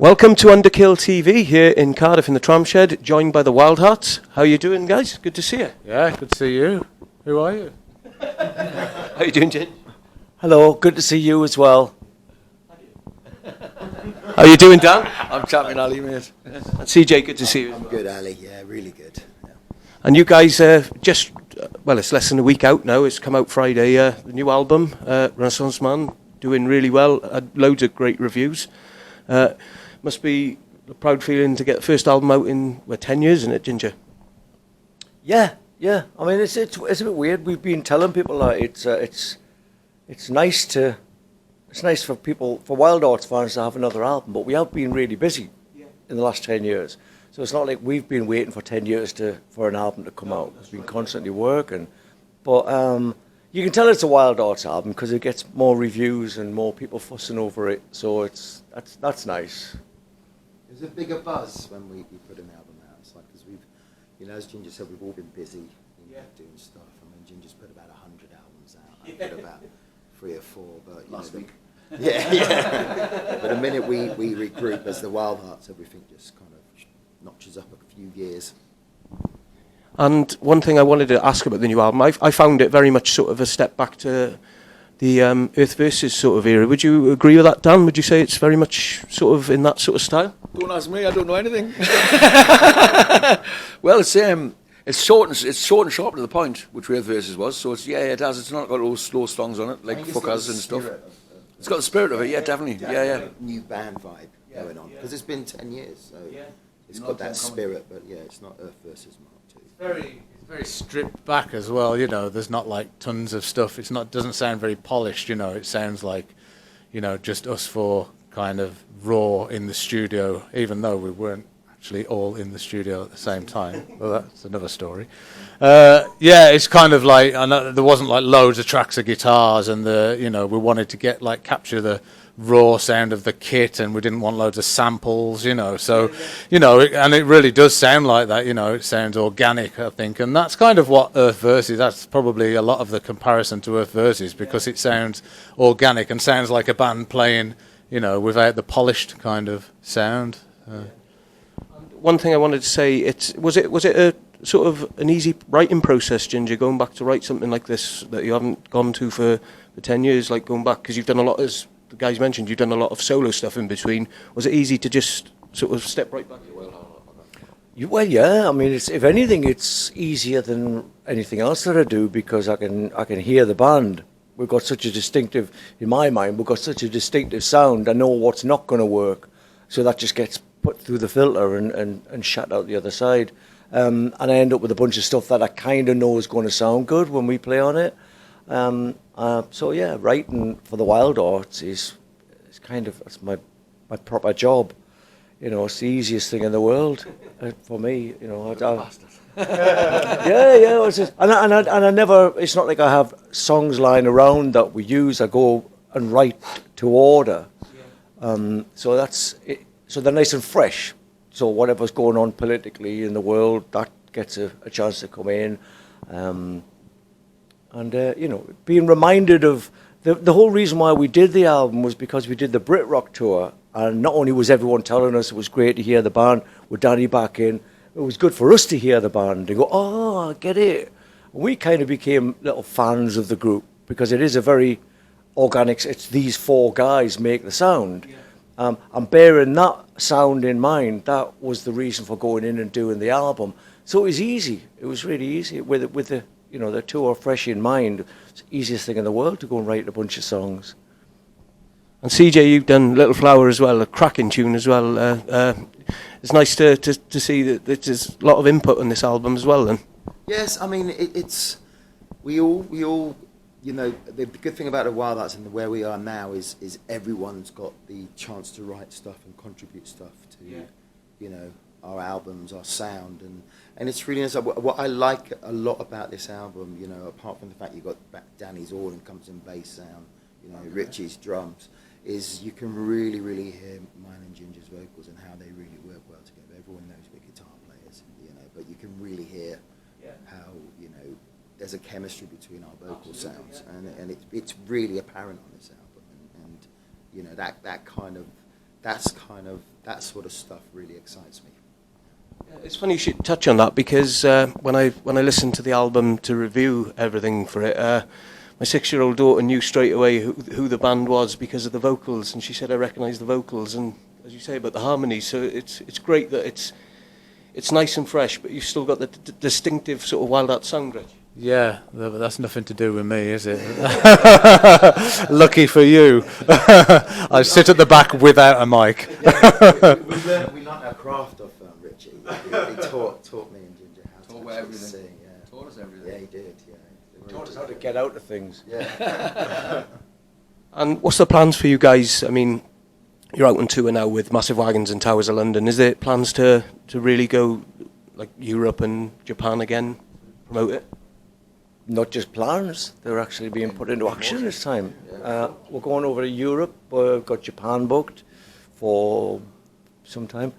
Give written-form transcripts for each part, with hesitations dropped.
Welcome to Underkill TV here in Cardiff in the tram shed, joined by the Wildhearts. How are you doing, guys? Good to see you. Yeah, good to see you. Who are you? How are you doing, Jin? Hello, good to see you as well. How are you doing, Dan? I'm Champion Ali, mate. And CJ, good to see you. I'm good, Ali. Yeah, really good. Yeah. And you guys just, well, it's less than a week out now. It's come out Friday, the new album, Renaissance Man, doing really well. Had loads of great reviews. Must be a proud feeling to get the first album out in 10 years, isn't it, Ginger? Yeah. I mean, it's a bit weird. We've been telling people that it's nice for people, for Wildhearts fans to have another album, but we have been really busy in the last 10 years. So it's not like we've been waiting for 10 years for an album to come out. We've been constantly working, but you can tell it's a Wildhearts album because it gets more reviews and more people fussing over it. So that's nice. There's a bigger buzz when we put an album out. It's like, because we've, as Ginger said, we've all been busy doing stuff. I mean, Ginger's put about 100 albums out. I put about 3 or 4, but last week. Yeah. But the minute we regroup as the Wildhearts, everything just kind of notches up a few years. And one thing I wanted to ask about the new album, I found it very much sort of a step back to the Earth Versus sort of era. Would you agree with that, Dan? Would you say it's very much sort of in that sort of style? Don't ask me, I don't know anything. Well, it's short and sharp to the point, which Earth Versus was. So it has. It's not got all slow songs on it like Fuckers and stuff. It's got the spirit of it, yeah, definitely. Yeah. New band vibe going on, because it's been 10 years, so it's got that spirit. But yeah, it's not Earth Versus Mark II. It's very stripped back as well. There's not like tons of stuff. Doesn't sound very polished. It sounds like, just us four kind of raw in the studio, even though we weren't actually all in the studio at the same time. Well, that's another story. It's kind of like, I know there wasn't like loads of tracks of guitars, and we wanted to capture the raw sound of the kit, and we didn't want loads of samples, so and it really does sound like that. It sounds organic, I think, and that's kind of what Earth Versus, that's probably a lot of the comparison to Earth Versus, because it sounds organic and sounds like a band playing without the polished kind of sound. One thing I wanted to say, was it a sort of an easy writing process, Ginger, going back to write something like this that you haven't gone to for 10 years, like going back, because you've done a lot, as the guys mentioned, you've done a lot of solo stuff in between. Was it easy to just sort of step right back? Well, yeah. I mean, if anything, it's easier than anything else that I do, because I can hear the band. We've got such a distinctive, in my mind, we've got such a distinctive sound. I know what's not going to work, so that just gets put through the filter and shut out the other side. And I end up with a bunch of stuff that I kind of know is going to sound good when we play on it. So yeah, writing for the Wildhearts is kind of, that's my proper job. It's the easiest thing in the world for me. Yeah. It's just, and I never. It's not like I have songs lying around that we use. I go and write to order. So that's it. So they're nice and fresh. So whatever's going on politically in the world, that gets a chance to come in. Being reminded of the whole reason why we did the album was because we did the Brit Rock tour, and not only was everyone telling us it was great to hear the band with Danny back in, it was good for us to hear the band and go, oh, I get it. And we kind of became little fans of the group, because it is a very organic, it's these 4 guys make the sound. And bearing that sound in mind, that was the reason for going in and doing the album. So it was easy. It was really easy with the the tour fresh in mind. It's the easiest thing in the world to go and write a bunch of songs. And CJ, you've done Little Flower as well, a cracking tune as well. It's nice to see that there's a lot of input on this album as well. Then. Yes, I mean it's we all the good thing about the Wildhearts and where we are now is everyone's got the chance to write stuff and contribute stuff to our albums, our sound, and it's really nice. What I like a lot about this album, apart from the fact you got Danny's organ comes in bass sound, Richie's drums, is you can really hear mine and Ginger's vocals and how they really work well together. Everyone knows we're guitar players, but you can really hear how there's a chemistry between our vocal sounds, and it's really apparent on this album, and that that sort of stuff really excites me. It's funny you should touch on that because when I listened to the album to review everything for it, my 6-year-old daughter knew straight away who the band was because of the vocals, and she said I recognise the vocals, and as you say about the harmonies, so it's great that it's nice and fresh, but you've still got the distinctive sort of Wildhearts sound, Rich. Yeah, but that's nothing to do with me, is it? Lucky for you. I sit at the back without a mic. We learned our craft off Richie. He taught me and Ginger how to actually sing. Yeah. Taught us everything. Yeah, he did. Yeah. He taught us how to get out of things. Yeah. And what's the plans for you guys? I mean, you're out on tour now with Massive Wagons and Towers of London. Is there plans to really go like Europe and Japan again, promote it? Not just plans, they're actually being put into action this time. We're going over to Europe. We've got Japan booked for some time.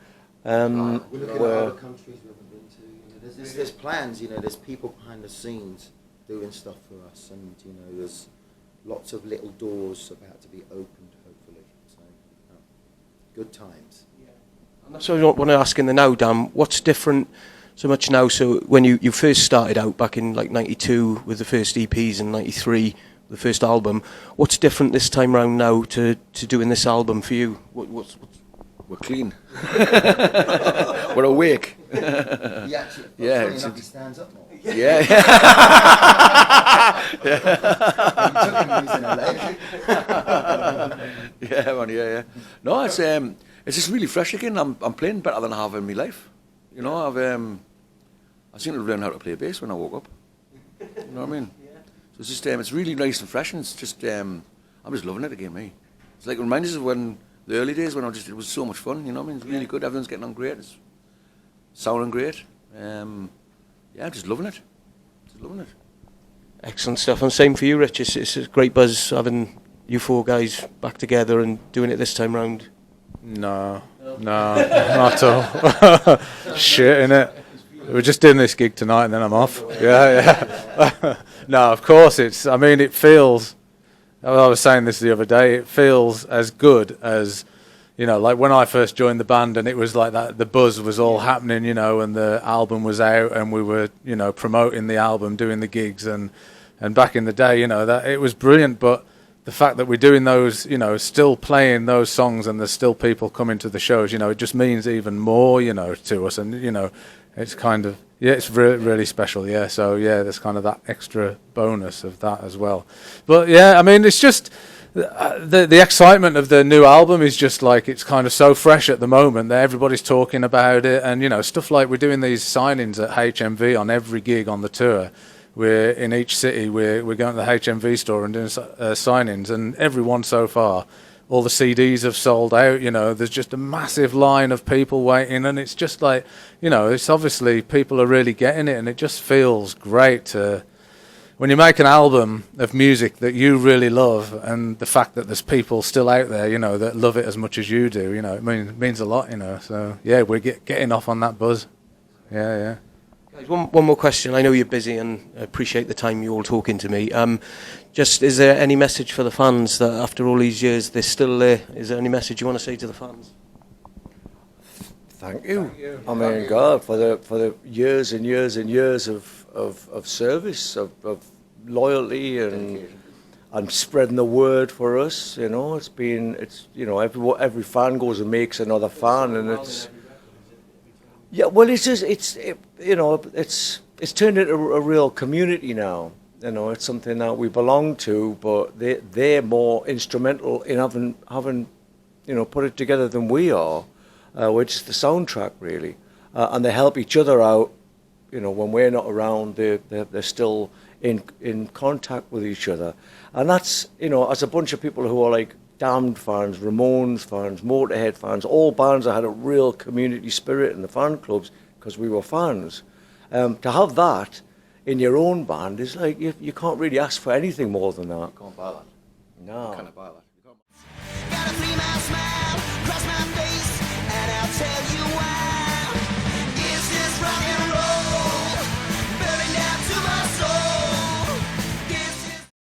We're looking at other countries we haven't been to. You know, there's plans. You know, there's people behind the scenes doing stuff for us, and you know, there's lots of little doors about to be opened, hopefully. So, good times. Yeah. And that's what I want to ask in the now, Dan. What's different so much now? So when you first started out back in like '92 with the first EPs and '93 the first album, what's different this time round now to doing this album for you? What's We're clean. We're awake. Yeah, he stands up more. Yeah. Yeah, man, yeah. No, it's just really fresh again. I'm playing better than I have in my life. You know, I seem to learn how to play bass when I woke up. You know what I mean? So it's just it's really nice and fresh, and it's just I'm just loving it again, me. It's like it reminds us of when the early days when it was so much fun. You know what I mean? It's really good. Everyone's getting on great. It's sounding great. Yeah, I'm just loving it. Just loving it. excellent stuff. And same for you, Rich. It's a great buzz having you four guys back together and doing it this time round. No, not at all. Shit, innit? We're just doing this gig tonight and then I'm off. Yeah. No, of course it feels, I was saying this the other day, it feels as good as, like when I first joined the band and it was like that, the buzz was all happening, and the album was out and we were, promoting the album, doing the gigs and back in the day, that it was brilliant, but the fact that we're doing those, still playing those songs and there's still people coming to the shows, it just means even more, to us. And, it's kind of, it's really special, yeah. So, yeah, there's kind of that extra bonus of that as well. But, yeah, I mean, it's just the excitement of the new album is just like, it's kind of so fresh at the moment that everybody's talking about it. And, stuff like we're doing these signings at HMV on every gig on the tour. We're in each city, we're going to the HMV store and doing signings, and everyone so far, all the CDs have sold out, there's just a massive line of people waiting, and it's just like, it's obviously people are really getting it, and it just feels great to, when you make an album of music that you really love, and the fact that there's people still out there, that love it as much as you do, it means a lot, so yeah, we're getting off on that buzz. Yeah. Guys, one more question. I know you're busy and I appreciate the time you all talking to me. Just, is there any message for the fans that after all these years they're still there? Is there any message you want to say to the fans? Thank you. I mean, God, for the years and years and years of service, of loyalty and spreading the word for us. Every fan goes and makes another fan, and it's. Yeah, well, it's turned into a real community now. It's something that we belong to, but they're more instrumental in having put it together than we are. We're just the soundtrack, really, and they help each other out. When we're not around, they're still in contact with each other, and that's as a bunch of people who are like Damned fans, Ramones fans, Motorhead fans, all bands that had a real community spirit in the fan clubs because we were fans. To have that in your own band is like, you can't really ask for anything more than that. You can't buy that. No. You can't buy that.